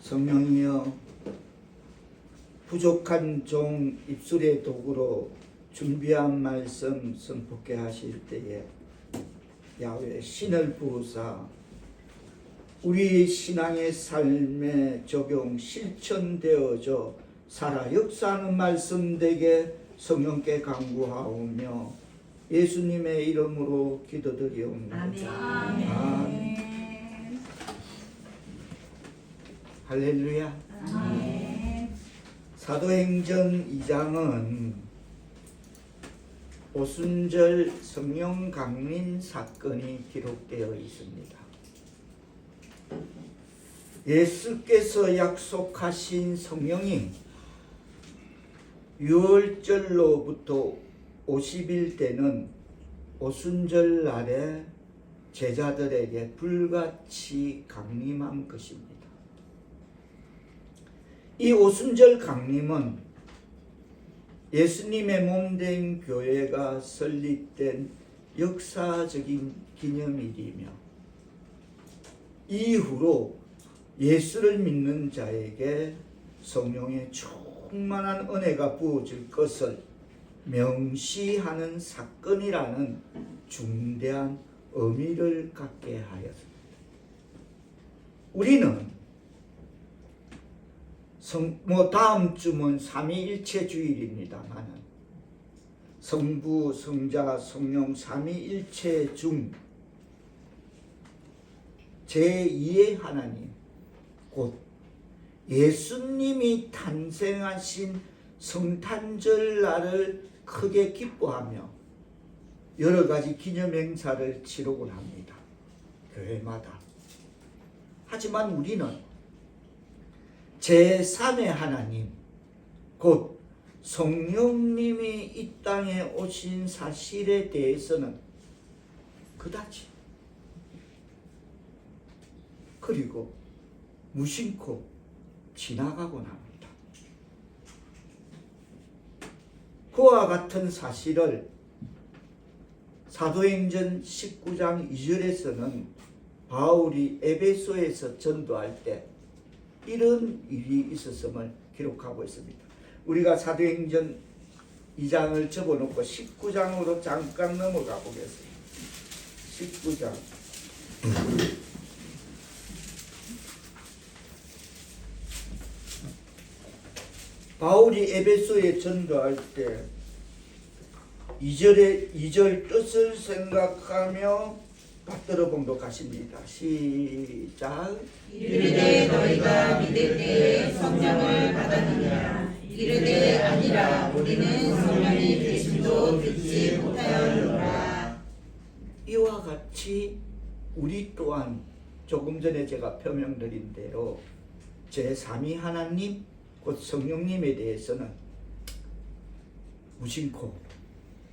성령이여, 부족한 종 입술의 도구로 준비한 말씀 선포케 하실 때에 야훼 신을 부으사 우리 신앙의 삶에 적용 실천되어져 살아 역사하는 말씀 되게 성령께 간구하오며 예수님의 이름으로 기도드리옵나이다. 아멘. 아멘. 할렐루야. 아멘. 사도행전 2장은 오순절 성령 강림 사건이 기록되어 있습니다. 예수께서 약속하신 성령이 6월절로부터 50일 되는 오순절 날에 제자들에게 불같이 강림한 것입니다. 이 오순절 강림은 예수님의 몸된 교회가 설립된 역사적인 기념일이며 이후로 예수를 믿는 자에게 성령의 충만한 은혜가 부어질 것을 명시하는 사건이라는 중대한 의미를 갖게 하였습니다. 우리는 다음 주면 삼위일체 주일입니다만 성부, 성자, 성령 삼위일체 중 제2의 하나님 곧 예수님이 탄생하신 성탄절 날을 크게 기뻐하며 여러 가지 기념행사를 치르곤 합니다. 교회마다. 하지만 우리는 제3의 하나님 곧 성령님이 이 땅에 오신 사실에 대해서는 그다지 그리고 무심코 지나가곤 합니다. 그와 같은 사실을 사도행전 19장 2절에서는 바울이 에베소에서 전도할 때 이런 일이 있었음을 기록하고 있습니다. 우리가 사도행전 2장을 접어놓고 19장으로 잠깐 넘어가 보겠습니다. 19장 바울이 에베소에 전도할 때 2절 뜻을 생각하며 받들어 봉독하십니다. 시작. 이르되 너희가 믿을 때에 성령을 받았느냐 이르되 아니라 우리는 성령이 계심도 듣지 못하였노라. 이와 같이 우리 또한 조금 전에 제가 표명드린 대로 제3위 하나님 곧 성령님에 대해서는 무심코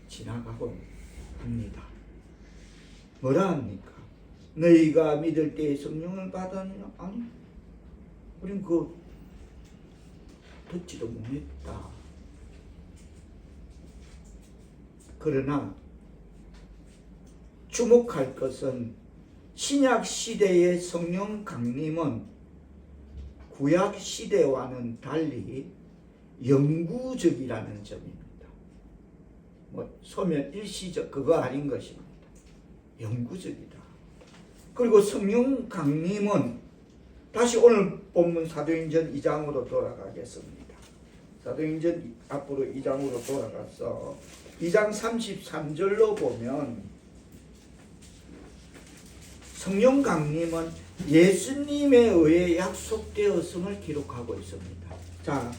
지나가곤 합니다. 뭐라 합니까? 너희가 믿을 때에 성령을 받았느냐? 아니, 우린 그거 듣지도 못했다. 그러나 주목할 것은 신약 시대의 성령 강림은 구약 시대와는 달리 영구적이라는 점입니다. 소멸 일시적 그거 아닌 것입니다. 영구적이다. 그리고 성령 강림은 다시 오늘 본문 사도행전 2장으로 돌아가겠습니다. 사도행전 앞으로 2장으로 돌아가서 2장 33절로 보면 성령 강림은 예수님에 의해 약속되었음을 기록하고 있습니다. 자,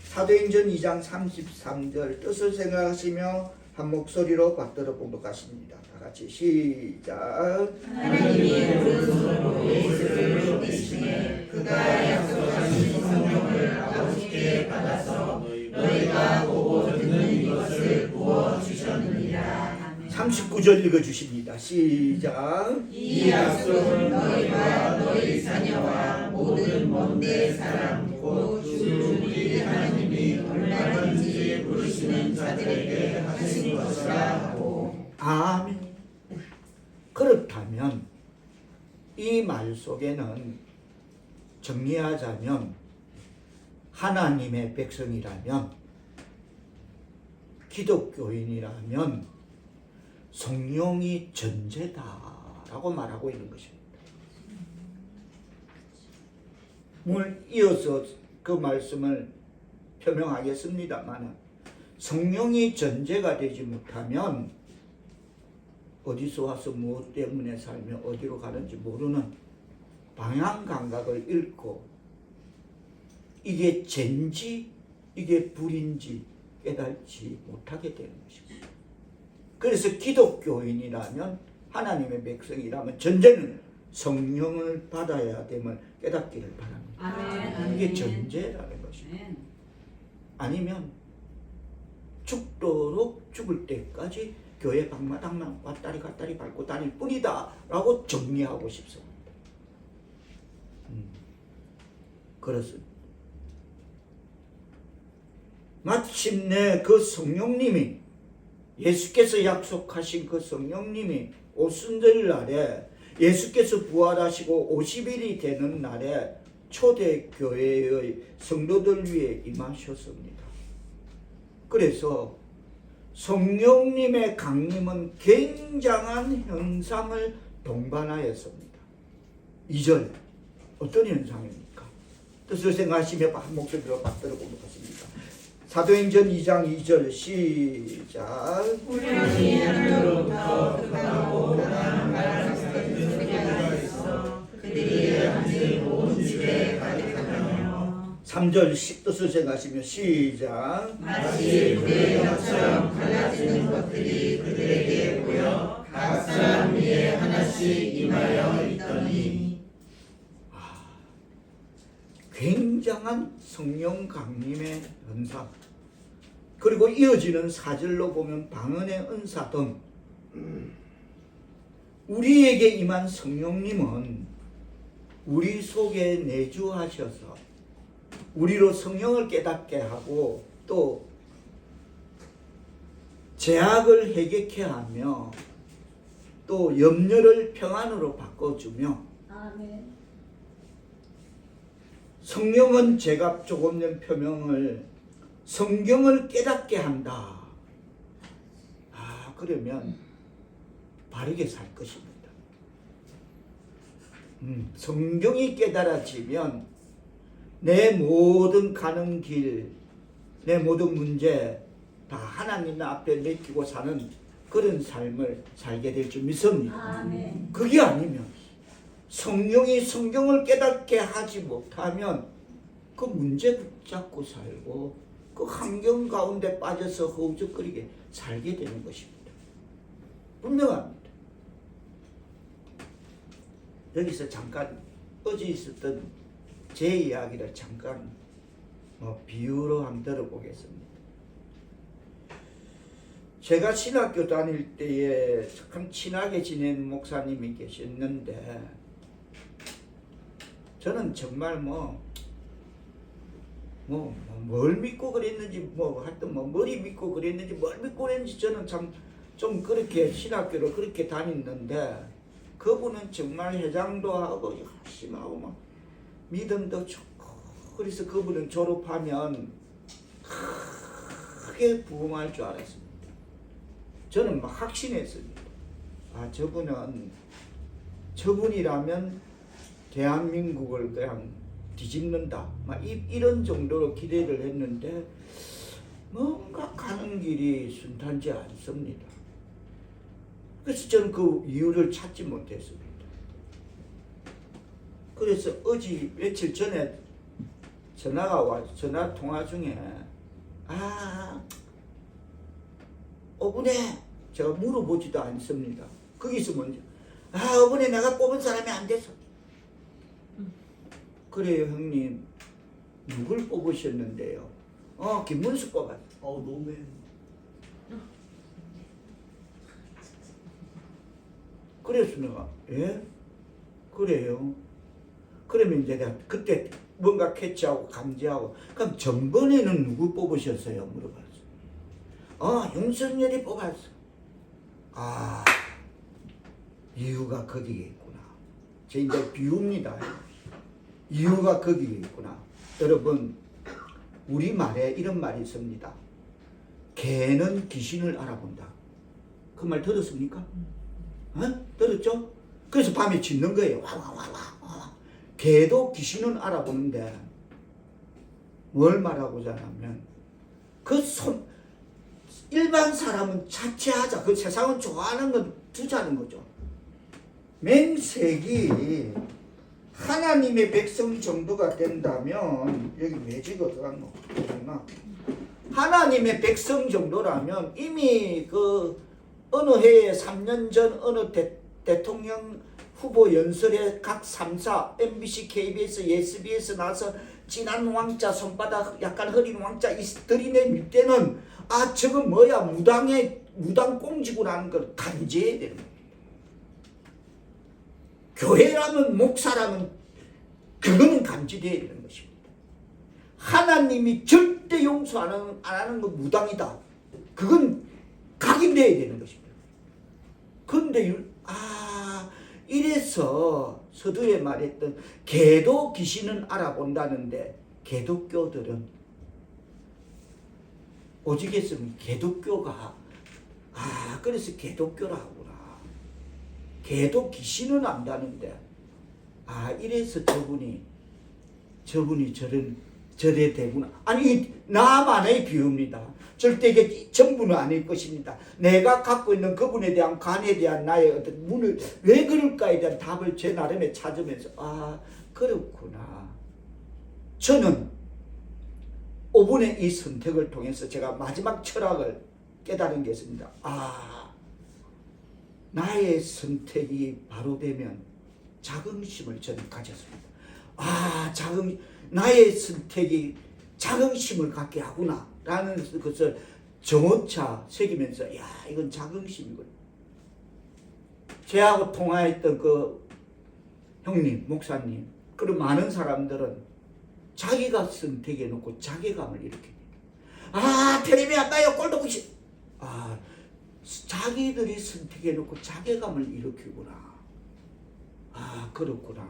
사도행전 2장 33절 뜻을 생각하시며 한 목소리로 받들어 봉독하십니다. 다 같이 시작. 하나님이 오른손으로 예수를 높이시매 그가 약속하신 성령을 아버지께 받아서 너희가 보고 듣는 이것을 부어주셨느니라. 39절 읽어주십니다. 시작. 이 약속은 너희와 너희 자녀와 모든 먼데 사람 곧 주 우리 하나님이 얼마든지 부르시는 자들에게 하신 것이라 하고. 아멘. 그렇다면 이 말 속에는 정리하자면 하나님의 백성이라면, 기독교인이라면 성령이 전제다라고 말하고 있는 것입니다. 오늘 이어서 그 말씀을 표명하겠습니다만, 성령이 전제가 되지 못하면 어디서 와서 무엇 때문에 살며 어디로 가는지 모르는 방향 감각을 잃고, 이게 죄인지 이게 불인지 깨닫지 못하게 되는 것입니다. 그래서 기독교인이라면, 하나님의 백성이라면 전제는 성령을 받아야 됨을 깨닫기를 바랍니다. 아멘. 이게 전제라는 것입니다. 아니면 죽도록 죽을 때까지 교회 방마당만 왔다리 갔다리 밟고 다닐 뿐이다 라고 정리하고 싶습니다. 그렇습니다. 마침내 그 성령님이, 예수께서 약속하신 그 성령님이 오순절 날에, 예수께서 부활하시고 50일이 되는 날에 초대교회의 성도들 위에 임하셨습니다. 그래서 성령님의 강림은 굉장한 현상을 동반하였습니다. 2절 어떤 현상입니까? 뜻을 생각하시며 한 목소리로 받들어 보도록 하십니다. 사도행전 2장 2절 시작. 우연히 하늘로부터 크고 강한 바람같은 소리가 있어 그들이 앉은 온 집에 가득하며 3절 뜻을 생각하시며 시작. 마치 불의 혀처럼 갈라지는 것들이 그들에게 보여 각 사람 위에 하나씩 임하여 있더니. 굉장한 성령 강림의 현상, 그리고 이어지는 4절로 보면 방언의 은사 등, 우리에게 임한 성령님은 우리 속에 내주하셔서 우리로 성령을 깨닫게 하고, 또 죄악을 해결케 하며, 또 염려를 평안으로 바꿔주며, 아멘. 성령은 제가 조금 전 표명을, 성경을 깨닫게 한다. 그러면 바르게 살 것입니다. 성경이 깨달아지면 내 모든 가는 길, 내 모든 문제 다 하나님 앞에 맡기고 사는 그런 삶을 살게 될 줄 믿습니다. 아멘. 그게 아니면, 성령이 성경을 깨닫게 하지 못하면 그 문제 붙잡고 살고 그 환경 가운데 빠져서 허우적거리게 살게 되는 것입니다. 분명합니다. 여기서 잠깐 어제 있었던 제 이야기를 잠깐 비유로 한번 들어보겠습니다. 제가 신학교 다닐 때에 참 친하게 지낸 목사님이 계셨는데, 저는 정말 뭘 믿고 그랬는지, 하여튼 머리 믿고 그랬는지, 뭘 믿고 그랬는지, 저는 참 좀 그렇게 신학교를 그렇게 다녔는데, 그분은 정말 회장도 하고 열심히 하고 막 믿음도 좋고, 그래서 그분은 졸업하면 크게 부흥할 줄 알았습니다. 저는 막 확신했습니다. 저분이라면 대한민국을 그냥 뒤집는다, 이런 정도로 기대를 했는데 뭔가 가는 길이 순탄치 않습니다. 그래서 저는 그 이유를 찾지 못했습니다. 그래서 어제 며칠 전에 전화 통화 중에 어머니, 제가 물어보지도 않습니다. 거기서 먼저 어머니, 내가 뽑은 사람이 안 돼서. 그래요 형님, 누굴 뽑으셨는데요? 김문수 뽑았어. 너무 그래서 내가 그래요? 그러면 이제 내가 그때 뭔가 캐치하고 감지하고, 그럼 전번에는 누구 뽑으셨어요? 물어봤어. 윤석열이 뽑았어. 이유가 거기에 있구나. 제 이제 비유입니다. 이유가 거기에 있구나. 여러분, 우리말에 이런 말이 있습니다. 개는 귀신을 알아본다. 그 말 들었습니까? 들었죠? 그래서 밤에 짖는 거예요. 와와와와. 개도 귀신은 알아보는데 뭘 말하고자 하면 일반 사람은 자체하자. 그 세상은 좋아하는 건 두자는 거죠. 맹색이 하나님의 백성 정도가 된다면, 여기 왜 찍어들었노? 하나님의 백성 정도라면 이미 그 어느 해에 3년 전 어느 대통령 후보 연설에 각 3사 MBC, KBS, SBS 나와서 진한 왕자, 손바닥 약간 흐린 왕자 들이댈 때는 아 저거 뭐야 무당 꽁지구나 하는 걸 간지해야 되는 거예요. 교회라면 목사라면 그거는 감지되어야 되는 것입니다. 하나님이 절대 용서 안 하는 건 무당이다. 그건 각인되어야 되는 것입니다. 그런데 이래서 서두에 말했던 개도 귀신은 알아본다는데 개독교들은 오직 했으면 개독교가 그래서 개독교라 하구나. 개도 귀신은 안다는데 이래서 저분이 저래 되구나. 아니 나만의 비유입니다. 절대 이게 전부는 아닐 것입니다. 내가 갖고 있는 그분에 대한 관에 대한 나의 어떤 문을 왜 그럴까에 대한 답을 제 나름에 찾으면서 그렇구나. 저는 5분의 이 선택을 통해서 제가 마지막 철학을 깨달은 게 있습니다. 나의 선택이 바로 되면 자긍심을 저는 가졌습니다. 나의 선택이 자긍심을 갖게 하구나 라는 것을 정오차 새기면서 이건 자긍심이군. 제하고 통화했던 그 형님, 목사님, 그리고 많은 사람들은 자기가 선택해 놓고 자괴감을 일으킵니다. 텔레비 안 봐요. 꼴도 보기 싫어. 자기들이 선택해 놓고 자괴감을 일으키구나. 그렇구나.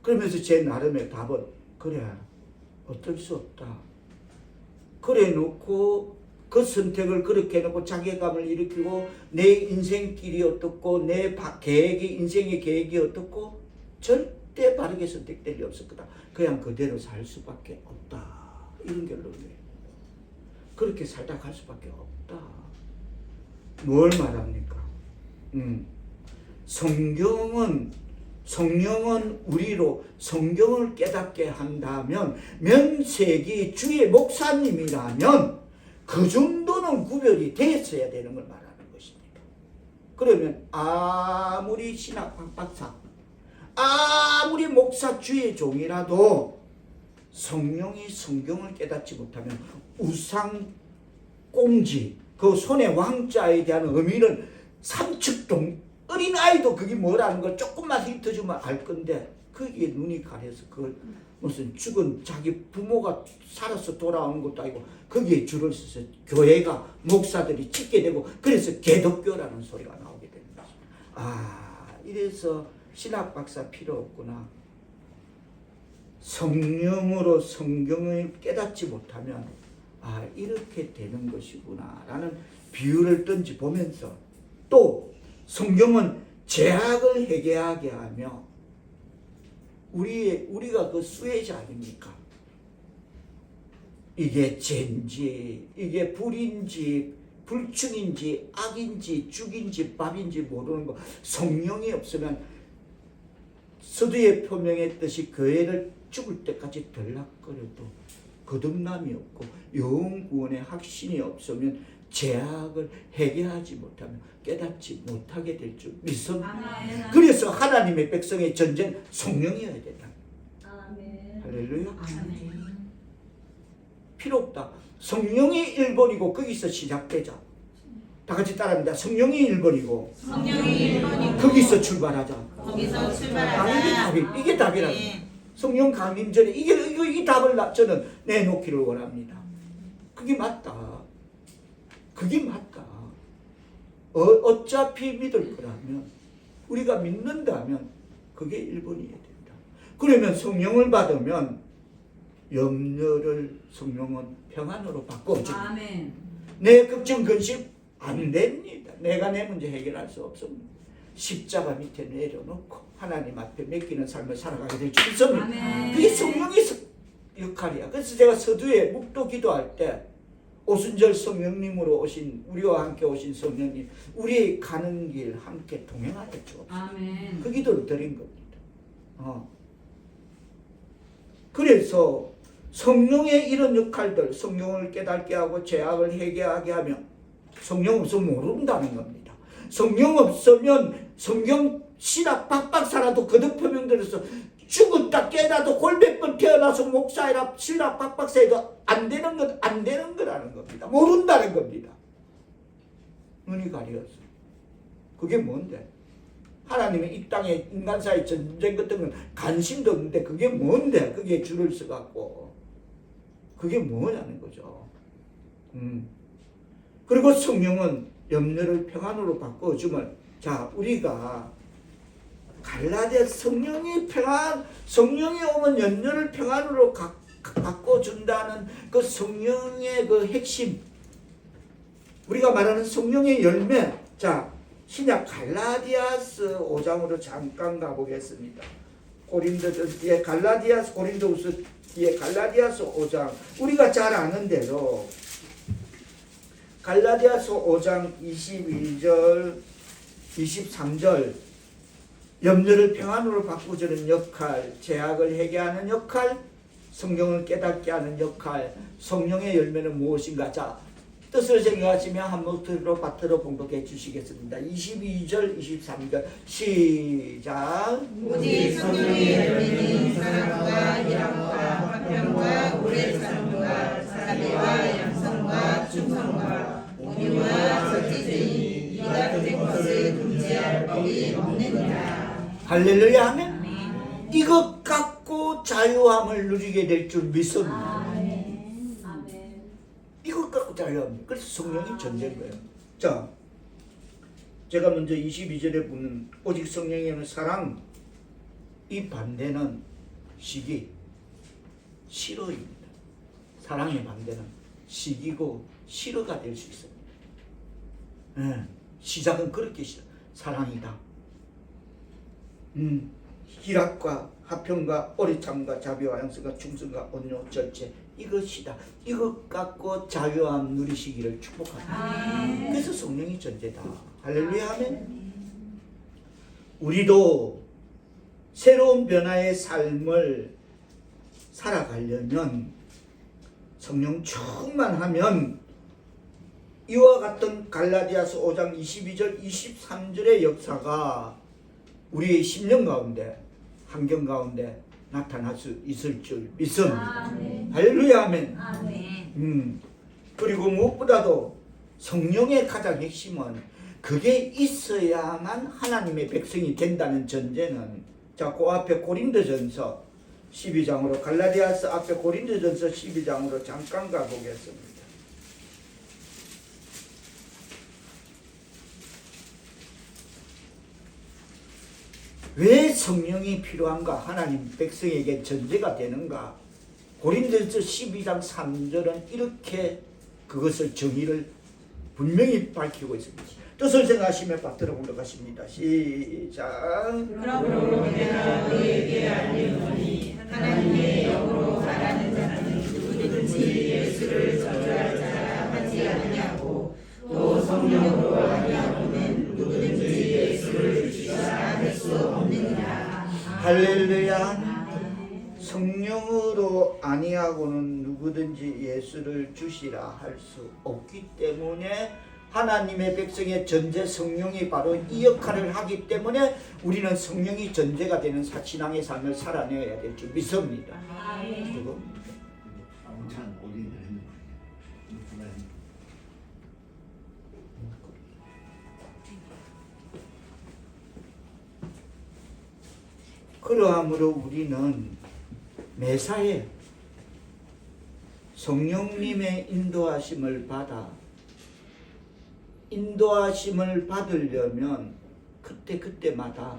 그러면서 제 나름의 답은 그래 어쩔 수 없다. 그래 놓고 그 선택을 그렇게 해놓고 자괴감을 일으키고 내 인생길이 어떻고 내 인생의 계획이 어떻고 절대 바르게 선택될 리 없을 거다. 그냥 그대로 살 수밖에 없다. 이런 결론이에요. 그렇게 살다 갈 수밖에 없다. 뭘 말합니까? 성령은 우리로 성경을 깨닫게 한다면 명색이 주의 목사님이라면 그 정도는 구별이 됐어야 되는 걸 말하는 것입니다. 그러면 아무리 신학 박사, 아무리 목사 주의 종이라도 성령이 성경을 깨닫지 못하면 우상 꽁지, 그 손에 왕자에 대한 의미를 삼축동 어린아이도 그게 뭐라는 걸 조금만 힌트 주면 알 건데 거기에 눈이 가려서 그걸 무슨 죽은 자기 부모가 살아서 돌아오는 것도 아니고 거기에 줄을 서서 교회가 목사들이 찍게 되고 그래서 개독교라는 소리가 나오게 됩니다. 이래서 신학 박사 필요 없구나. 성령으로 성경을 깨닫지 못하면 이렇게 되는 것이구나 라는 비유를 던져보면서 또 성경은 죄악을 회개하게 하며 우리가 그 수혜자 아닙니까? 이게 죄인지 이게 불인지 불충인지 악인지 죽인지 밥인지 모르는 거 성령이 없으면 서두에 표명했듯이 그 애를 죽을 때까지 들락거려도 거듭남이 없고 영원 구원의 확신이 없으면 죄악을 회개하지 못하면 깨닫지 못하게 될 줄 믿습니다. 그래서 하나님의 백성의 전쟁 성령이어야 된다. 할렐루야. 필요 없다. 성령이 1번이고 거기서 시작되자. 다 같이 따라합니다. 성령이 1번이고 거기서 출발하자. 이게 답이라는 거예요. 성령 강림 전에 이 답을 저는 내놓기를 원합니다. 그게 맞다. 그게 맞다. 어차피 믿을 거라면 우리가 믿는다면 그게 1번이어야 된다. 그러면 성령을 받으면 염려를 성령은 평안으로 바꿔줍니다. 아멘. 내 걱정 근심 안 됩니다. 내가 내 문제 해결할 수 없습니다. 십자가 밑에 내려놓고 하나님 앞에 맡기는 삶을 살아가게 될 줄 믿습니다. 아멘. 그게 성령의 역할이야. 그래서 제가 서두에 묵도 기도할 때 오순절 성령님으로 오신, 우리와 함께 오신 성령님, 우리의 가는 길 함께 동행하여 주옵소서. 아멘. 그 기도를 드린 겁니다. 그래서 성령의 이런 역할들, 성령을 깨닫게 하고 죄악을 회개하게 하며, 성령 없으면 모른다는 겁니다. 성령 없으면 성경 신학 빡빡 살아도 거듭 표명들어서 죽었다 깨어나도 골백번 태어나서 목사이라 신학 빡빡 살아도 안 되는 건 안 되는 거라는 겁니다. 모른다는 겁니다. 눈이 가려서. 그게 뭔데? 하나님의 이 땅에 인간 사이 전쟁 같은 건 관심도 없는데 그게 뭔데? 그게 줄을 서갖고. 그게 뭐냐는 거죠. 그리고 성령은 염려를 평안으로 바꿔주면, 자, 우리가 갈라디아 성령이 오면 염려를 평안으로 바꿔준다는 그 성령의 그 핵심, 우리가 말하는 성령의 열매. 자, 신약 갈라디아서 5장으로 잠깐 가보겠습니다. 고린도전 뒤에 고린도후서 뒤에 갈라디아서 5장, 우리가 잘 아는 대로 갈라디아서 5장 21절 23절 염려를 평안으로 바꾸주는 역할, 죄악을 회개하는 역할, 성경을 깨닫게 하는 역할, 성령의 열매는 무엇인가? 자, 뜻을 생각하시면 한번 들어 봉독해 주시겠습니다. 22절 23절 시작. 오직 성령의 열매는 사랑과 희락과 화평과 오래 참음과 자비와 양성과 충성과 온유와 절제주의, 이 같은 것을 금지할 법이 없느니라. 할렐루야 하면 이것 갖고 자유함을 누리게 될 줄 믿습니다. 이것 갖고 자유함. 그래서 성령이 전제인 거예요. 자, 제가 먼저 22절에 보면 오직 성령에는 사랑, 이 반대는 시기, 싫어입니다. 사랑의 반대는 시기고 싫어가 될 수 있습니다. 시작은 그렇게 시작. 사랑이다. 희락과 화평과 오래참과 자비와 양성과 충성과 온유 절제, 이것이다. 이것 갖고 자유함 누리시기를 축복합니다. 그래서 성령이 전제다. 할렐루야 하면 우리도 새로운 변화의 삶을 살아가려면 성령 충만하면 이와 같은 갈라디아서 5장 22절 23절의 역사가 우리의 심령 가운데, 환경 가운데 나타날 수 있을 줄 믿습니다. 할렐루야 아멘. 그리고 무엇보다도 성령의 가장 핵심은 그게 있어야만 하나님의 백성이 된다는 전제는, 자, 그 앞에 고린도전서 12장으로, 갈라디아서 앞에 고린도전서 12장으로 잠깐 가보겠습니다. 왜 성령이 필요한가? 하나님 백성에게 전제가 되는가? 고린도전서 12장 3절은 이렇게 그것을 정의를 분명히 밝히고 있습니다. 뜻을 생각하시며 받들어 올라가십니다. 시작. 그러므로 내가 너희에게 알리노니 하나님의 영으로 말하는 자는 누구든지 예수를 저주할 자라 하지 않느냐고, 또 성령으로 아니하고는 누구든지 예수를 주시라 할 수 없느니라. 할렐루야. 성령으로 아니하고는 누구든지 예수를 주시라 할 수 없기 때문에 하나님의 백성의 전제 성령이 바로 이 역할을 하기 때문에 우리는 성령이 전제가 되는 신앙의 삶을 살아내야 될 줄 믿습니다. 그겁니다. 그러함으로 우리는 매사에 성령님의 인도하심을 받으려면 그때마다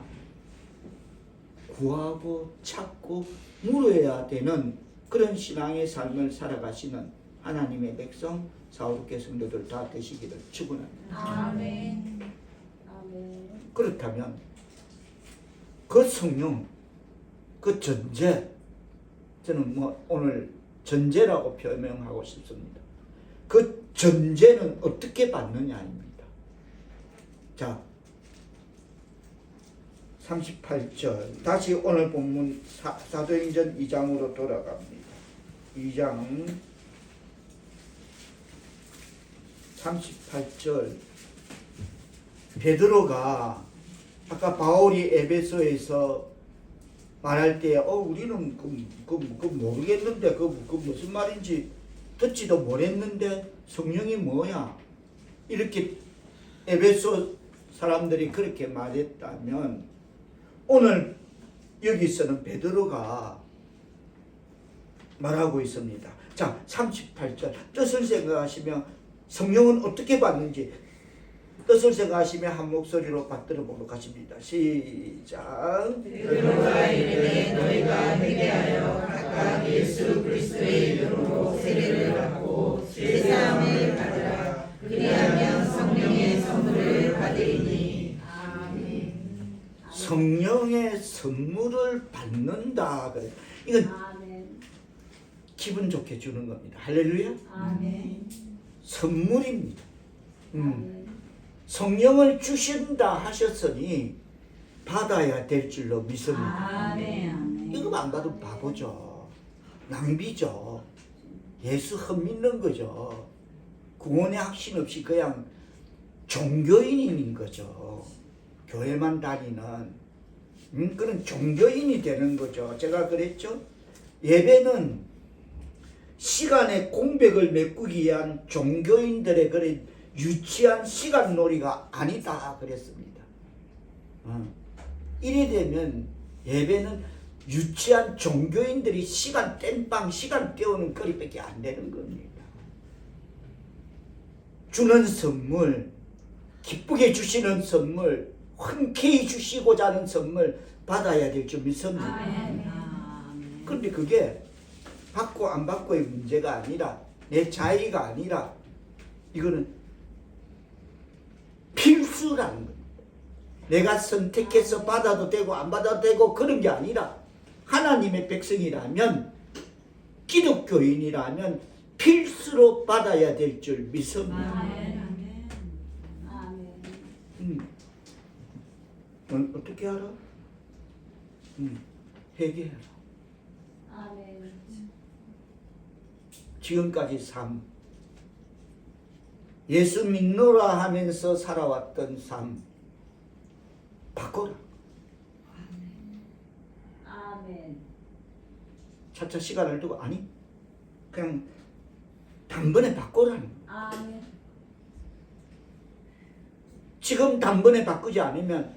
구하고 찾고 물어야 되는 그런 신앙의 삶을 살아가시는 하나님의 백성 사오르게 성도들 다 되시기를 축원합니다. 아멘. 아멘. 그렇다면 그 성령, 그 전제, 저는 뭐 오늘 전제라고 표명하고 싶습니다. 그 전제는 어떻게 받느냐입니다. 자, 38절 다시 오늘 본문 사도행전 2장으로 돌아갑니다. 2장 38절 베드로가 아까 바울이 에베소에서 말할 때 우리는 그 모르겠는데 그 무슨 말인지 듣지도 못했는데 성령이 뭐야? 이렇게 에베소 사람들이 그렇게 말했다면 오늘 여기서는 베드로가 말하고 있습니다. 자, 38절 뜻을 생각하시며 성령은 어떻게 받는지 뜻을 생각하시며 한 목소리로 받들어 보도록 하십니다. 시작. 베드로가 이르되 너희가 회개하여 각각 예수 그리스도의 이름으로 세례를 받고 죄사함을 받으라. 그리하면 성령의 선물을 받으리니. 아멘. 성령의 선물을 받는다. 그래. 이건 아멘. 기분 좋게 주는 겁니다. 할렐루야. 아멘. 선물입니다. 아멘. 성령을 주신다 하셨으니 받아야 될 줄로 믿습니다. 아멘. 이거 안 받으면 바보죠. 낭비죠. 예수 헛믿는 거죠. 구원의 확신 없이 그냥 종교인인 거죠. 교회만 다니는 그런 종교인이 되는 거죠. 제가 그랬죠. 예배는 시간의 공백을 메꾸기 위한 종교인들의 그런 유치한 시간놀이가 아니다 그랬습니다. 이래 되면 예배는 유치한 종교인들이 시간 땜빵 시간 때우는 거리밖에 안 되는 겁니다. 주는 선물, 기쁘게 주시는 선물, 흔쾌히 주시고자 하는 선물 받아야 될 줄 믿습니다. 그런데 그게 받고 안 받고의 문제가 아니라 내 자의가 아니라 이거는 필수라는 겁니다. 내가 선택해서 받아도 되고 안 받아도 되고 그런 게 아니라 하나님의 백성이라면 기독교인이라면 필수로 받아야 될 줄 믿습니다. 아멘. 아멘. 넌 어떻게 알아? 회개해라. 아멘. 지금까지 삶 예수 믿노라 하면서 살아왔던 삶 바꿔라. 아멘. 차차 시간을 두고 아니 그냥 단번에 바꿔라는 거야. 아멘. 지금 단번에 바꾸지 않으면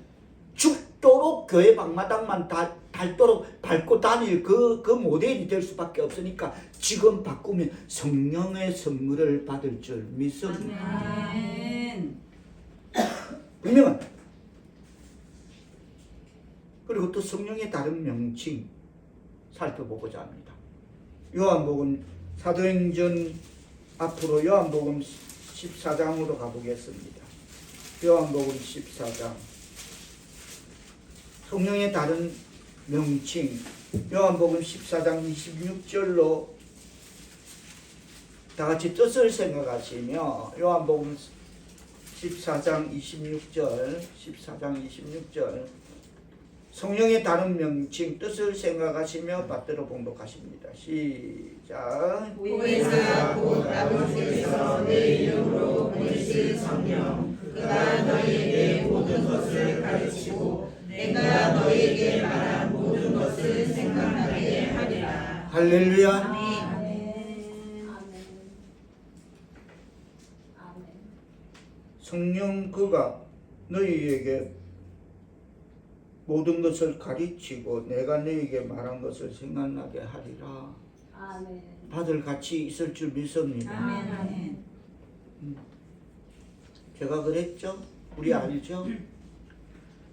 죽도록 교회 방마당만 닳도록 밟고 다닐 그 모델이 될 수밖에 없으니까 지금 바꾸면 성령의 선물을 받을 줄 믿습니다. 아멘. 분명한. 그리고 또 성령의 다른 명칭 살펴보고자 합니다. 요한복음 사도행전 앞으로 요한복음 14장으로 가보겠습니다. 요한복음 14장 성령의 다른 명칭 요한복음 14장 26절로 다 같이 뜻을 생각하시며 요한복음 14장 26절 성령의 다른 명칭 뜻을 생각하시며 받들어 봉독하십니다. 시작. 보혜사 곧 아버지께서 내 이름으로 보내실 성령 그가 너희에게 모든 것을 가르치고 내가 너희에게 말한 모든 것을 생각나게 하리라. 할렐루야. 아멘. 아멘. 성령 그가 너희에게 모든 것을 가르치고 내가 너희에게 말한 것을 생각나게 하리라. 아멘. 다들 같이 있을 줄 믿습니다. 아멘. 제가 그랬죠? 우리 알죠?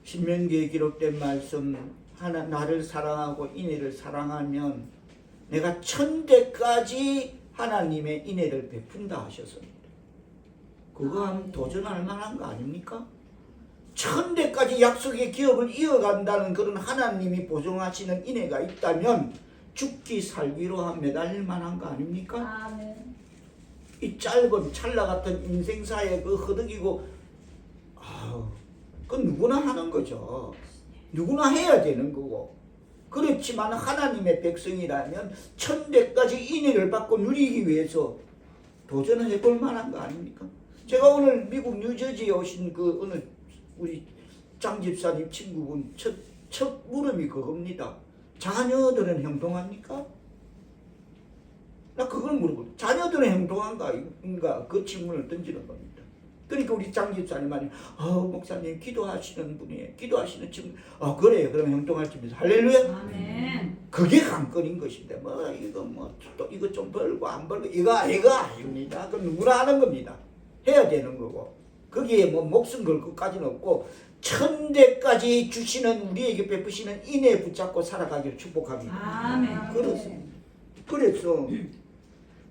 신명기에 기록된 말씀 나를 사랑하고 인애를 사랑하면 내가 천대까지 하나님의 인애를 베푼다 하셨습니다. 그거 하면 도전할 만한 거 아닙니까? 천대까지 약속의 기업을 이어간다는 그런 하나님이 보증하시는 인애가 있다면 죽기 살기로 매달릴 만한 거 아닙니까? 아멘. 이 짧은 찰나 같은 인생사에 그 허덕이고 그 누구나 하는 거죠. 누구나 해야 되는 거고. 그렇지만 하나님의 백성이라면 천대까지 인애를 받고 누리기 위해서 도전을 해볼 만한 거 아닙니까? 제가 오늘 미국 뉴저지에 오신 그 어느 우리 장 집사님 친구분 첫 물음이 그겁니다. 자녀들은 행동합니까? 나 그걸 물어보고 자녀들은 행동한가 그 질문을 던지는 겁니다. 그러니까 우리 장 집사님 말이 목사님 기도하시는 분이에요. 기도하시는 친구. 그래요. 그러면 행동할 준비해서 할렐루야. 아멘. 그게 관건인 것인데 또 이거 좀 벌고 안 벌고 이거 아닙니다. 그건 누구나 하는 겁니다. 해야 되는 거고 거기에 목숨 걸 것까지는 없고 천대까지 주시는 우리에게 베푸시는 인애 붙잡고 살아가기를 축복합니다. 아멘. 그래서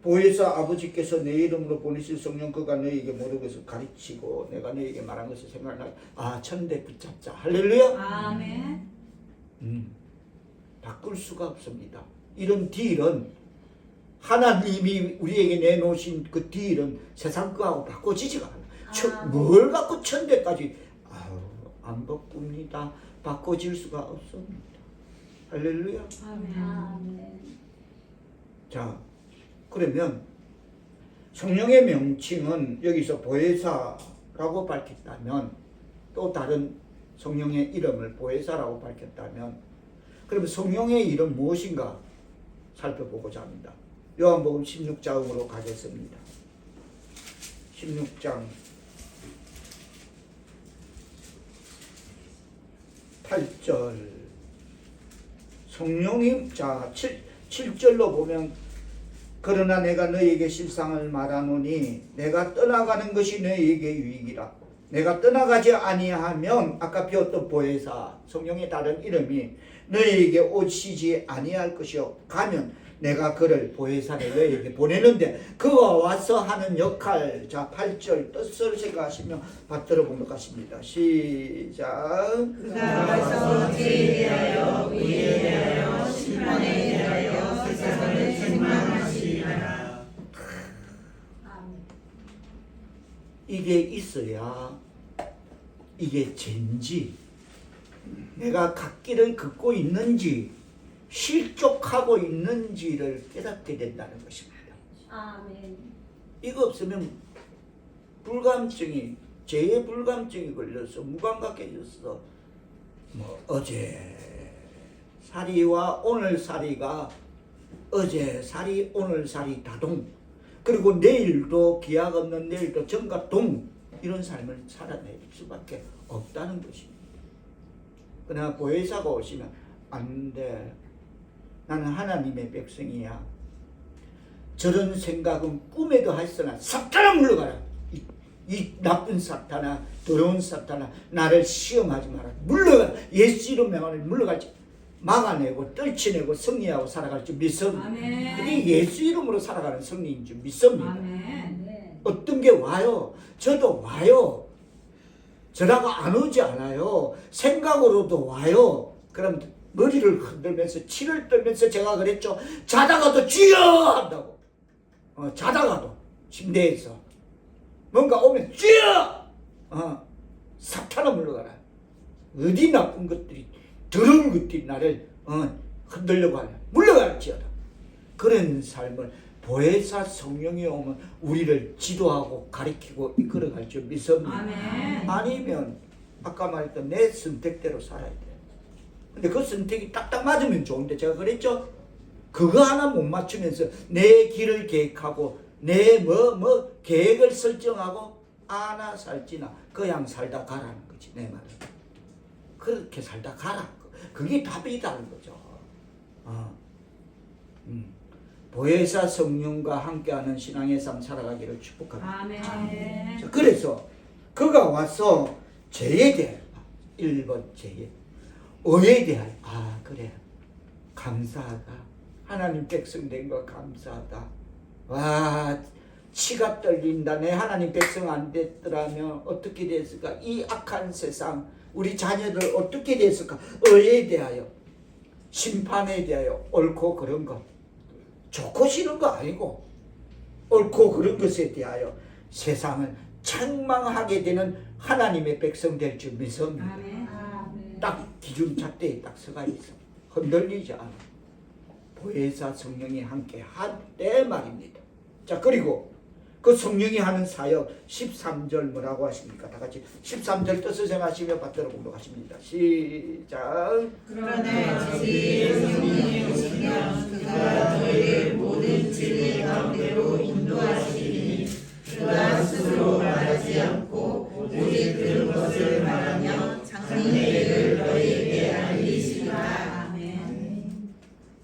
보혜사 아버지께서 내 이름으로 보내실 성령 그가 너에게 모든 것을 가르치고 내가 너에게 말한 것을 생각하고 천대 붙잡자. 할렐루야. 아멘. 바꿀 수가 없습니다. 이런 딜은 하나님이 우리에게 내놓으신 그 딜은 세상 거하고 바꿔지지가 않아요. 뭘 갖고 천대까지 안 바꿉니다. 바꿔질 수가 없습니다. 할렐루야. 아멘. 자, 그러면 성령의 명칭은 여기서 보혜사라고 밝혔다면 또 다른 성령의 이름을 보혜사라고 밝혔다면 그러면 성령의 이름 무엇인가 살펴보고자 합니다. 요한복음 16장으로 가겠습니다. 16장 8절 성령님 7절로 보면 그러나 내가 너희에게 실상을 말하노니 내가 떠나가는 것이 너희에게 유익이라. 내가 떠나가지 아니하면 아까 배웠던 보혜사 성령의 다른 이름이 너희에게 오시지 아니할 것이요 가면 내가 그를 보혜사를 너희에게 보내는데 그가 와서 하는 역할. 자 8절 뜻을 생각하시며 받들어 보도록 하십니다. 시작. 그가 와서 죄에 대하여 의에 대하여 심판에 대하여 세상을 책망하시리라. 이게 있어야 이게 죄인지 내가 갓길을 걷고 있는지 실족하고 있는지를 깨닫게 된다는 것입니다. 아멘. 이거 없으면 불감증이 죄의 불감증이 걸려서 무감각해져서 어제 살이와 오늘 살이가 어제 살이 오늘 살이 다동 그리고 내일도 기약 없는 내일도 정과 동 이런 삶을 살아낼 수밖에 없다는 것입니다. 그러나 보혜사가 오시면 안 돼. 나는 하나님의 백성이야. 저런 생각은 꿈에도 했으나 사탄아 물러가라. 이 나쁜 사탄아 더러운 사탄아 나를 시험하지 마라. 물러가라. 예수 이름 명하니 물러갈지 막아내고 떨쳐내고 승리하고 살아갈 줄 믿습니다. 아멘. 그게 예수 이름으로 살아가는 승리인 줄 믿습니다. 아멘. 어떤 게 와요. 저도 와요. 저라고 안 오지 않아요. 생각으로도 와요. 그럼 머리를 흔들면서 치를 떨면서 제가 그랬죠. 자다가도 주여 한다고. 자다가도 침대에서 뭔가 오면 주여. 사탄아 물러가라. 어디 나쁜 것들이 더러운 것들이 나를 흔들려고 하냐. 물러갈지어다. 그런 삶을 보혜사 성령이 오면 우리를 지도하고 가리키고 이끌어갈 줄 믿습니다. 아멘. 아니면 아까 말했던 내 선택대로 살아야 돼. 근데 그 선택이 딱딱 맞으면 좋은데 제가 그랬죠. 그거 하나 못 맞추면서 내 길을 계획하고 내 계획을 설정하고 아나 살지나 그냥 살다 가라는 거지 내 말은. 그렇게 살다 가라. 그게 답이라는 거죠. 보혜사 성령과 함께하는 신앙의 삶 살아가기를 축복합니다. 아멘. 그래서 그가 와서 죄에 대해 1번 죄에 의에 대하여 그래 감사하다. 하나님 백성 된 거 감사하다. 와 치가 떨린다. 내 하나님 백성 안 됐더라면 어떻게 됐을까? 이 악한 세상 우리 자녀들 어떻게 됐을까? 의에 대하여 심판에 대하여 옳고 그른 것 좋고 싫은 거 아니고 옳고 그른 것에 대하여 세상을 책망하게 되는 하나님의 백성 될 줄 믿습니다. 아멘. 딱 기준 잣대에 딱 서가 있어. 흔들리지 않아. 보혜사 성령이 함께 할 때 말입니다. 자 그리고 그 성령이 하는 사역 13절 뭐라고 하십니까? 다 같이 13절 뜻을 생각하시며 받들어 보도록 하십니다. 시작. 그러나 진리의 성령이 오시면 그가 너희를 모든 진리 가운데로 인도하시리니 그가 스스로 말하지 않고 오직 들은 것을 말하며 장래일을 너희에게 알리시리라. 아멘.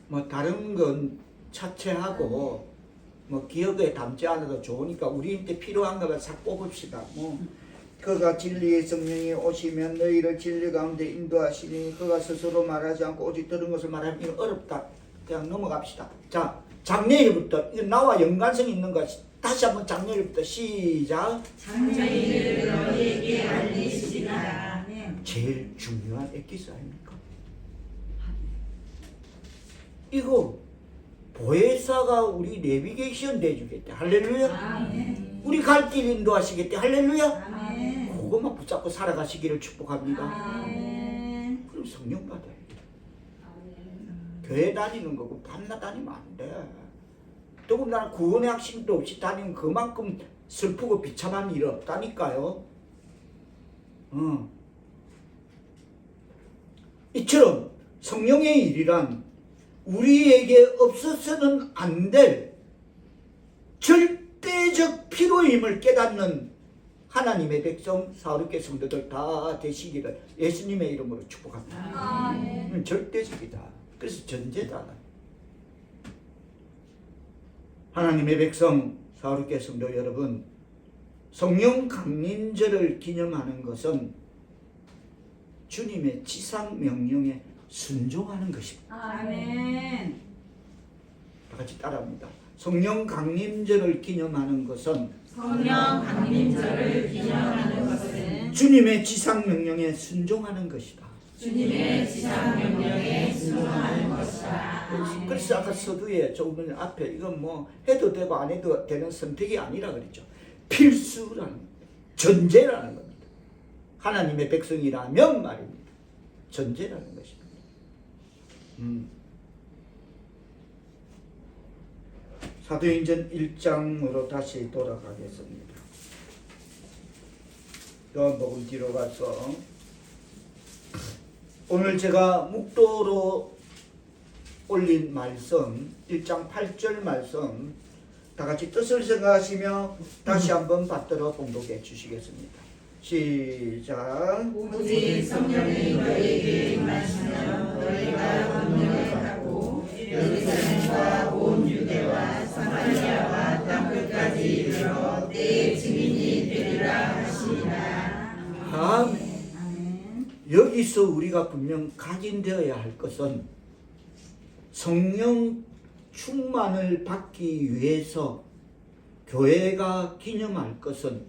뭐 다른 건 차치하고 뭐 기억에 담지 않아도 좋으니까 우리한테 필요한 것을 싹 뽑읍시다. 뭐 그가 진리의 성령이 오시면 너희를 진리 가운데 인도하시니 그가 스스로 말하지 않고 오직 들은 것을 말하면 이거 어렵다. 그냥 넘어갑시다. 자 장래일부터 이거 나와 연관성 있는 것 다시 한번 장래일부터 시작. 장래일을 너희에게 알리시리라. 아멘. 제일 중요한 엑기스 아닙니까? 이거 보혜사가 우리 내비게이션 돼주겠대. 할렐루야. 아멘. 우리 갈 길 인도하시겠대. 할렐루야. 아멘. 그것만 붙잡고 살아가시기를 축복합니다. 아멘. 그럼 성령 받아야 돼. 아멘. 교회 다니는 거고 밤낮 다니면 안 돼. 더군다나 구원의 확신도 없이 다니면 그만큼 슬프고 비참한 일 없다니까요. 이처럼 성령의 일이란 우리에게 없어서는 안 될 절대적 필요임을 깨닫는 하나님의 백성 사울교회 성도들 다 되시기를 예수님의 이름으로 축복합니다. 아멘. 절대적이다. 그래서 전제다. 하나님의 백성 사울교회 성도 여러분, 성령 강림절을 기념하는 것은 주님의 지상 명령에 순종하는 것입니다. 아멘. 다 같이 따라합니다. 성령 강림절을 기념하는 것은 성령 강림절을 기념하는 것은 주님의 지상 명령에 순종하는 것이다. 주님의 지상 명령에 순종하는 것이다. 그래서 아까 서두에 조금 앞에 이건 뭐 해도 되고 안 해도 되는 선택이 아니라 그랬죠. 필수라는 겁니다. 전제라는 겁니다. 하나님의 백성이라면 말입니다. 전제라는 것입니다. 사도행전 1장으로 다시 돌아가겠습니다. 요한복음 뒤로 가서 오늘 제가 묵도로 올린 말씀 1장 8절 말씀 다 같이 뜻을 생각하시며 다시 한번 받들어 봉독해 주시겠습니다. 시작. 오직 성령이 너희에게 임하시면 너희가 권능을 받고 예루살렘과 온 유대와 사마리아와 땅끝까지 이르러 때의 증인이 되리라 하시니라. 아멘. 여기서 우리가 분명 각인되어야 할 것은 성령 충만을 받기 위해서 교회가 기념할 것은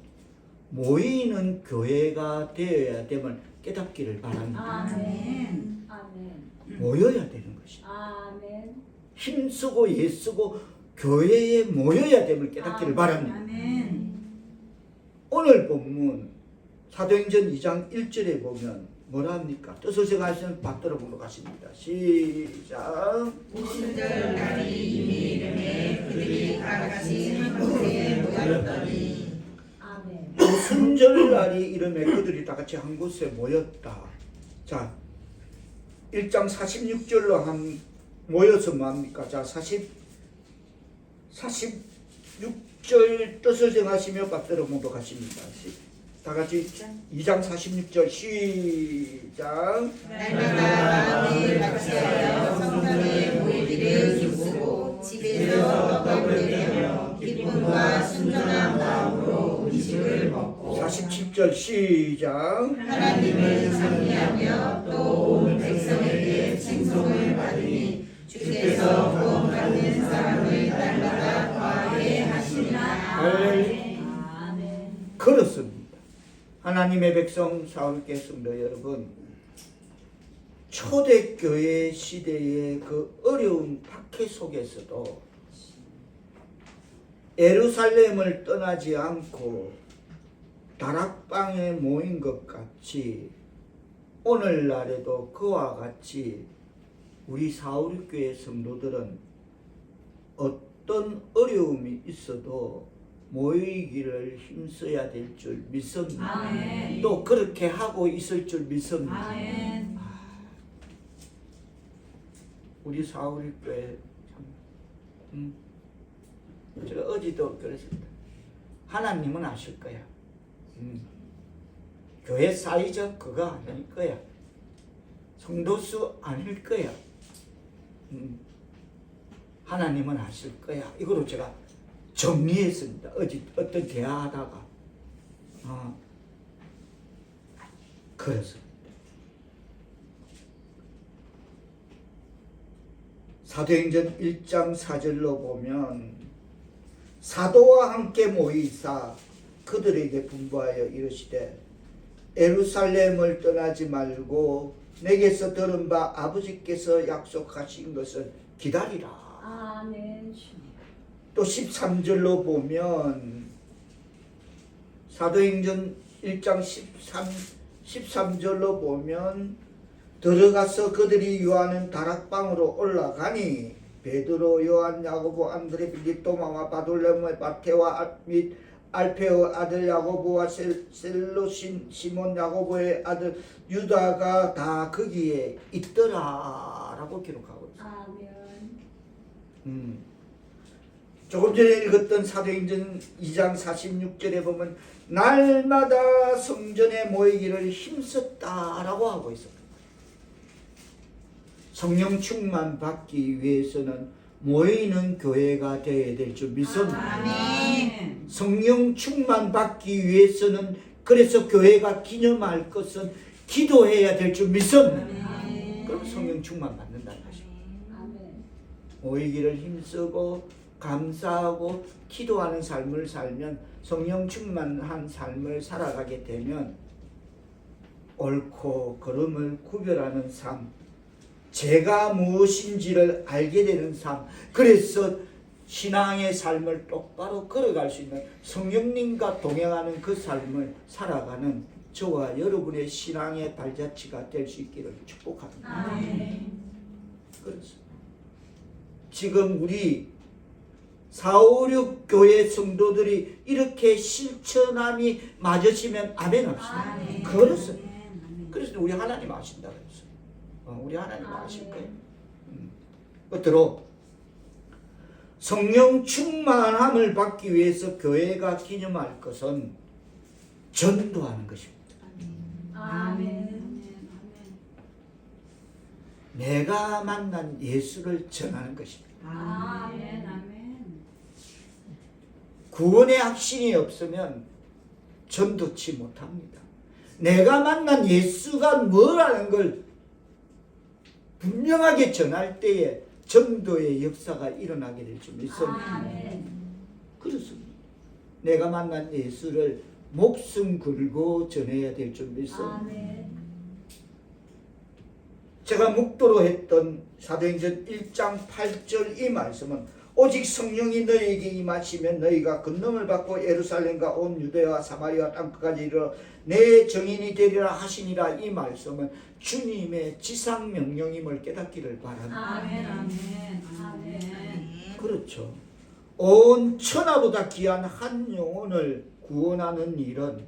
모이는 교회가 되어야 됨을 깨닫기를 바랍니다. 아멘. 아멘. 모여야 되는 것이다. 아멘. 힘쓰고 애쓰고 교회에 모여야 됨을 깨닫기를 바랍니다. 아멘. 오늘 본문 사도행전 2장 1절에 보면 뭐라 합니까? 뜻을 생각하시면 받들어 보도록 하십니다. 시작. 오순절 날이 이미 이르매 그들이 다같이 한 곳에 모였더니 아멘. 오순절 날이 이름에 그들이 다 같이 한 곳에 모였다. 자, 1장 46절로 한 모여서 뭐합니까? 자, 46절 뜻을 생각하시며 받들어 보도록 하십니다. 다 같이 2장 46절 시작. 날마다 마음을 같이하여 성전에 모이기를 기쁘고 집에서 떡을 내며 기쁨과 순전한 마음으로 음식을 먹고 47절 시작. 하나님을 찬미하며 또 온 백성 하나님의 백성 사울교회 성도 여러분, 초대교회 시대의 그 어려운 박해 속에서도 예루살렘을 떠나지 않고 다락방에 모인 것 같이 오늘날에도 그와 같이 우리 사울교회 성도들은 어떤 어려움이 있어도 모이기를 힘써야 될 줄 믿습니다. 아멘. 또 그렇게 하고 있을 줄 믿습니다. 아멘. 우리 사울교회 참, 제가 어제도 그랬습니다. 하나님은 아실 거야. 교회 사이즈 그거 아닐 거야. 성도수 아닐 거야. 하나님은 아실 거야. 이거로 제가 정리했습니다. 어제 어떤 대화하다가 그렇습니다. 사도행전 1장 4절로 보면 사도와 함께 모이사 그들에게 분부하여 이르시되 예루살렘을 떠나지 말고 내게서 들은 바 아버지께서 약속하신 것을 기다리라. 아멘. 또 13절로 보면 사도행전 1장 13절로 보면 들어가서 그들이 유하는 다락방으로 올라가니 베드로, 요한, 야고보, 안드레, 빌립, 도마와 바돌레모, 마테와 및 알페의 아들 야고보와 셀로신 시몬 야고보의 아들 유다가 다 거기에 있더라라고 기록하고 있습니다. 아멘. 조금 전에 읽었던 사도행전 2장 46절에 보면 날마다 성전에 모이기를 힘썼다라고 하고 있습니다. 성령 충만 받기 위해서는 모이는 교회가 되어야 될 줄 믿습니다. 아멘. 성령 충만 받기 위해서는 그래서 교회가 기념할 것은 기도해야 될 줄 믿습니다. 아멘. 그럼 성령 충만 받는다는 것입니다. 아멘. 모이기를 힘쓰고 감사하고 기도하는 삶을 살면 성령 충만한 삶을 살아가게 되면 옳고 그름을 구별하는 삶, 죄가 무엇인지를 알게 되는 삶, 그래서 신앙의 삶을 똑바로 걸어갈 수 있는 성령님과 동행하는 그 삶을 살아가는 저와 여러분의 신앙의 발자취가 될 수 있기를 축복합니다. 아멘. 그렇습니다. 지금 우리 456 교회 성도들이 이렇게 실천함이 맞으시면 아멘 합시다. 아멘. 그렇습니다. 그래서 우리 하나님 아신다 그랬어요. 우리 하나님 아실 거예요. 끝으로 성령 충만함을 받기 위해서 교회가 기념할 것은 전도하는 것입니다. 아멘. 내가 만난 예수를 전하는 것입니다. 아멘. 아멘. 구원의 확신이 없으면 전도치 못합니다. 내가 만난 예수가 뭐라는 걸 분명하게 전할 때에 전도의 역사가 일어나게 될 줄 믿습니다. 아멘. 그렇습니다. 내가 만난 예수를 목숨 걸고 전해야 될 줄 믿습니다. 아멘. 제가 묵도로 했던 사도행전 1장 8절 이 말씀은 오직 성령이 너희에게 임하시면 너희가 권능을 받고 예루살렘과 온 유대와 사마리아 땅끝까지 이르러 내 증인이 되리라 하시니라. 이 말씀은 주님의 지상 명령임을 깨닫기를 바랍니다. 아멘. 아멘. 아멘. 그렇죠. 온 천하보다 귀한 한 영혼을 구원하는 일은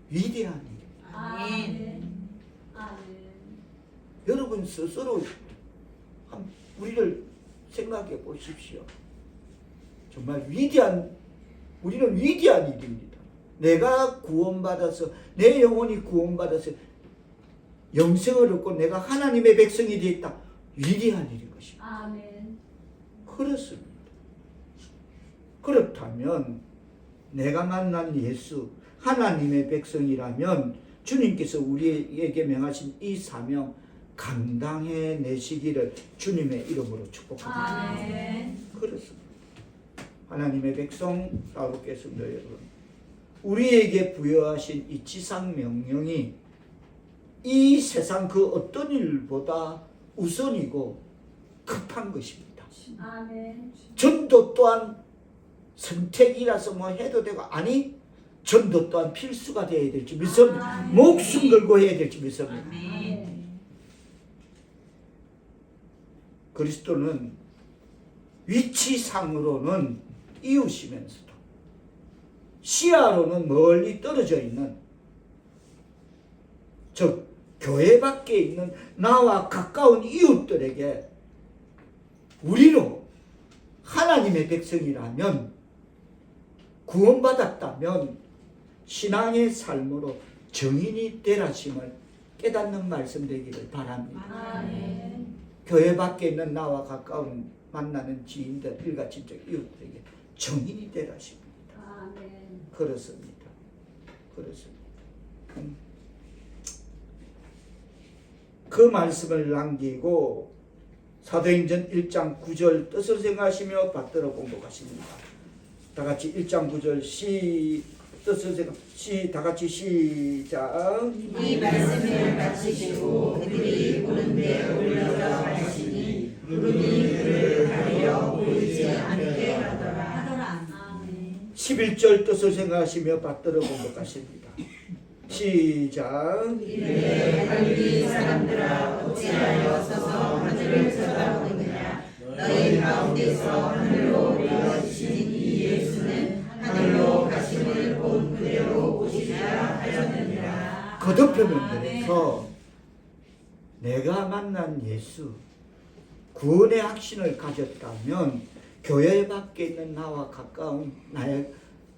위대한 일입니다. 아멘. 아멘. 여러분 스스로 우리를 생각해 보십시오. 정말 우리는 위대한 일입니다. 내가 구원받아서 내 영혼이 구원받아서 영생을 얻고 내가 하나님의 백성이 되었다. 위대한 일인 것입니다. 아멘. 그렇습니다. 그렇다면 내가 만난 예수 하나님의 백성이라면 주님께서 우리에게 명하신 이 사명 감당해내시기를 주님의 이름으로 축복합니다. 아멘. 그렇습니다. 하나님의 백성 사울교회 성도 여러분, 우리에게 부여하신 이 지상 명령이 이 세상 그 어떤 일보다 우선이고 급한 것입니다. 아멘. 전도 또한 선택이라서 뭐 해도 되고, 아니 전도 또한 필수가 되어야 될지 믿습니다. 목숨 걸고 해야 될지 믿습니다. 아멘. 그리스도는 위치상으로는 이웃이면서도 시야로는 멀리 떨어져 있는, 즉 교회 밖에 있는 나와 가까운 이웃들에게 우리로 하나님의 백성이라면, 구원받았다면 신앙의 삶으로 정인이 되라심을 깨닫는 말씀 되기를 바랍니다. 아멘. 교회 밖에 있는 나와 가까운 만나는 지인들, 일가친척 이웃들에게 정인이 되라십니다. 아멘. 그렇습니다. 그렇습니다. 그 말씀을 남기고 사도행전 1장 9절 뜻을 생각하시며 받들어 공독하십니다. 다 같이 1장 9절 뜻을 생각 다 같이 시작. 이 말씀을 마치시고 그들이 보는데 올려져 가시니 구름이 그를 가려 보이지 않게 하더라. 아멘. 11절 뜻을 생각하시며 받들어 공독하십니다. 시작. 이르되 갈릴리 사람들아 어찌하여 서서 하늘을 쳐다보느냐. 너희 가운데서 하늘로 올라가신 이 예수는 하늘로 가심을 본 그대로 오시리라 하였느니라. 거듭 표현들에서 내가 만난 예수, 구원의 확신을 가졌다면 교회 밖에 있는 나와 가까운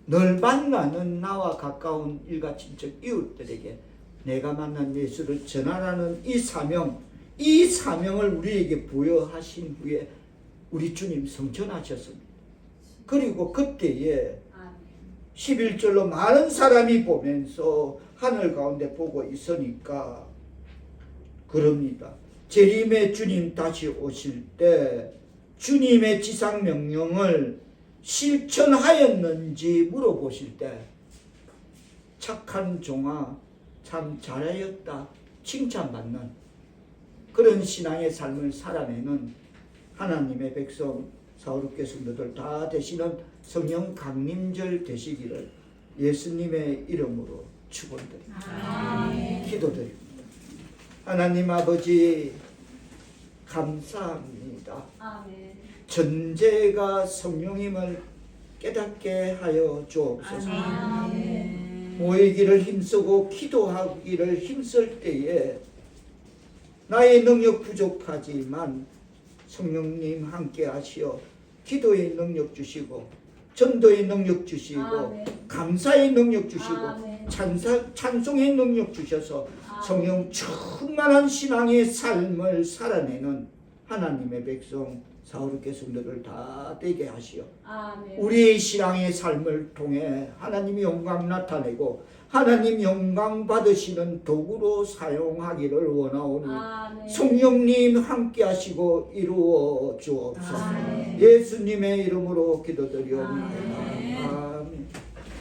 널 만나는 나와 가까운 일가친척 이웃들에게 내가 만난 예수를 전하라는 이 사명을 우리에게 부여하신 후에 우리 주님 성천하셨습니다. 그리고 그때에 11절로 많은 사람이 보면서 하늘 가운데 보고 있으니까 그럽니다. 재림의 주님 다시 오실 때 주님의 지상 명령을 실천하였는지 물어보실 때 착한 종아 참 잘하였다 칭찬받는 그런 신앙의 삶을 살아내는 하나님의 백성 사우르교 성도들 다 되시는 성령 강림절 되시기를 예수님의 이름으로 축원드립니다. 기도드립니다. 하나님 아버지 감사합니다. 아멘. 전제가 성령임을 깨닫게 하여 주옵소서. 아멘. 모이기를 힘쓰고 기도하기를 힘쓸 때에 나의 능력 부족하지만 성령님 함께 하시어 기도의 능력 주시고 전도의 능력 주시고 아멘. 감사의 능력 주시고 아멘. 찬송의 능력 주셔서 성령 충만한 신앙의 삶을 살아내는 하나님의 백성 사우르교 성도들 다 되게 하시어 아멘. 우리의 신앙의 삶을 통해 하나님의 영광 나타내고 하나님 영광 받으시는 도구로 사용하기를 원하오니 아멘. 성령님 함께 하시고 이루어 주옵소서. 예수님의 이름으로 기도드리옵나이다.